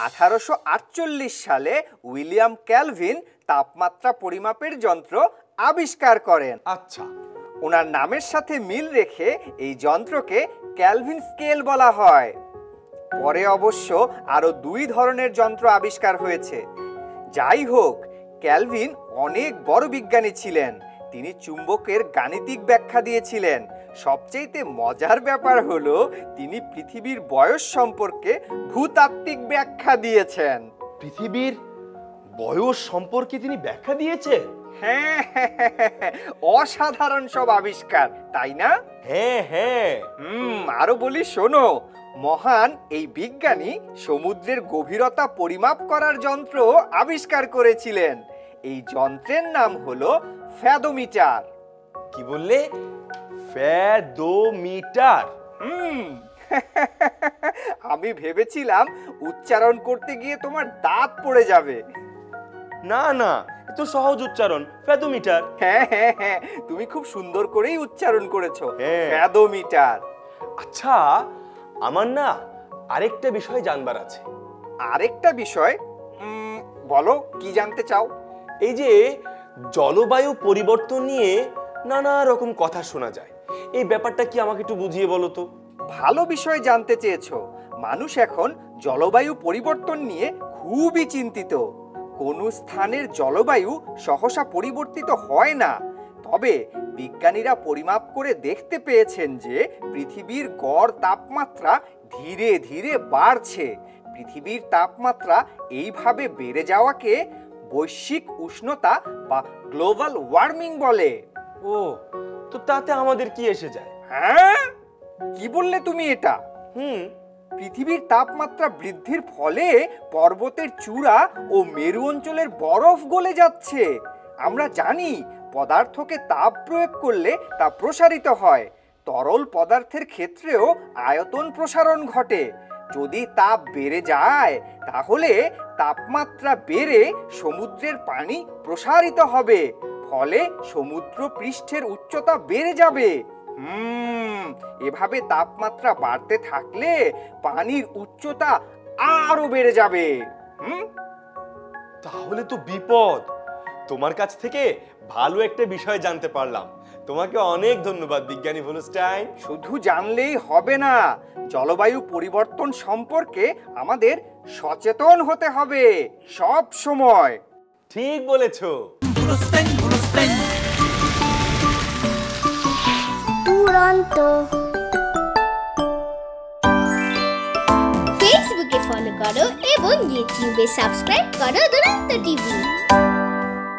1848 সালে William Calvin তাপমাত্রা পরিমাপের যন্ত্র আবিষ্কার করেন। আচ্ছা, ওনার নামের সাথে মিল রেখে এই যন্ত্রকে ক্যালভিন স্কেল বলা হয়। পরে অবশ্য আরো 2 ধরনের যন্ত্র আবিষ্কার হয়েছে। যাই হোক, ক্যালভিন অনেক বড় বিজ্ঞানী ছিলেন। তিনি চুম্বকের গাণিতিক ব্যাখ্যা দিয়েছিলেন। সবচেয়ে মজার ব্যাপার হলো তিনি পৃথিবীর বয়স সম্পর্কে ভূতাত্ত্বিক ব্যাখ্যা দিয়েছেন। পৃথিবীর বয়স সম্পর্কে তিনি ব্যাখ্যা দিয়েছেন? হ্যাঁ, অসাধারণ সব আবিষ্কার, তাই না? হ্যাঁ হ্যাঁ। আরো বলি শোনো, মহান এই বিজ্ঞানী সমুদ্রের গভীরতা পরিমাপ করার যন্ত্র আবিষ্কার করেছিলেন। এই যন্ত্রের নাম হলো ফ্যাদোমিটার। কি বললে? ফ্যাদোমিটার? আমি ভেবেছিলাম উচ্চারণ করতে গিয়ে তোমার দাঁত পড়ে যাবে। না না, এত সহজ উচ্চারণ, ফ্যাদোমিটার। হ্যাঁ হ্যাঁ হ্যাঁ, তুমি খুব সুন্দর করেই উচ্চারণ করেছো, হ্যাঁ। ফ্যাদোমিটার। আচ্ছা, আমার না আরেকটা বিষয় জানবার আছে। আরেকটা বিষয়? বলো, কি জানতে চাও? এই যে জলবায়ু পরিবর্তন নিয়ে নানা রকম কথা শোনা যায়, এই ব্যাপারটা কি আমাকে একটু বুঝিয়ে বলো তো। ভালো বিষয় জানতে চেয়েছো। মানুষ এখন জলবায়ু পরিবর্তন নিয়ে খুবই চিন্তিত। কোন স্থানের জলবায়ু সহসা পরিবর্তিত হয় না, তবে বিজ্ঞানীরা পরিমাপ করে দেখতে পেয়েছেন যে পৃথিবীর গড় তাপমাত্রা ধীরে ধীরে বাড়ছে। পৃথিবীর তাপমাত্রা এইভাবে বেড়ে যাওয়াকে বৈশ্বিক উষ্ণতা বা গ্লোবাল ওয়ার্মিং বলে। ও, তো তাতে আমাদের কি এসে যায়? হ্যাঁ, কি বললে তুমি এটা? পৃথিবীর তাপমাত্রা বৃদ্ধির ফলে পর্বতের চূড়া ও মেরু অঞ্চলের বরফ গলে যাচ্ছে। আমরা জানি পদার্থকে তাপ প্রয়োগ করলে তা প্রসারিত হয়। তরল পদার্থের ক্ষেত্রেও আয়তন প্রসারণ ঘটে। যদি তাপ বেড়ে যায় তাহলে তাপমাত্রা বেড়ে সমুদ্রের পানি প্রসারিত হবে, ফলে সমুদ্র পৃষ্ঠের উচ্চতা বেড়ে যাবে। এভাবে তাপমাত্রা বাড়তে থাকলে পানির উচ্চতা আরো বেড়ে যাবে। তাহলে তো বিপদ। তোমার কাছ থেকে ভালো একটা বিষয় জানতে পারলাম। তোমাকে অনেক ধন্যবাদ বিজ্ঞানী ভলস্টাইন। শুধু জানলেই হবে না, জলবায়ু পরিবর্তন সম্পর্কে আমাদের সচেতন হতে হবে সব সময়। ঠিক বলেছো। ফেসবুকে ফলো করো এবং ইউটিউবে সাবস্ক্রাইব করো দুরন্ত টিভি।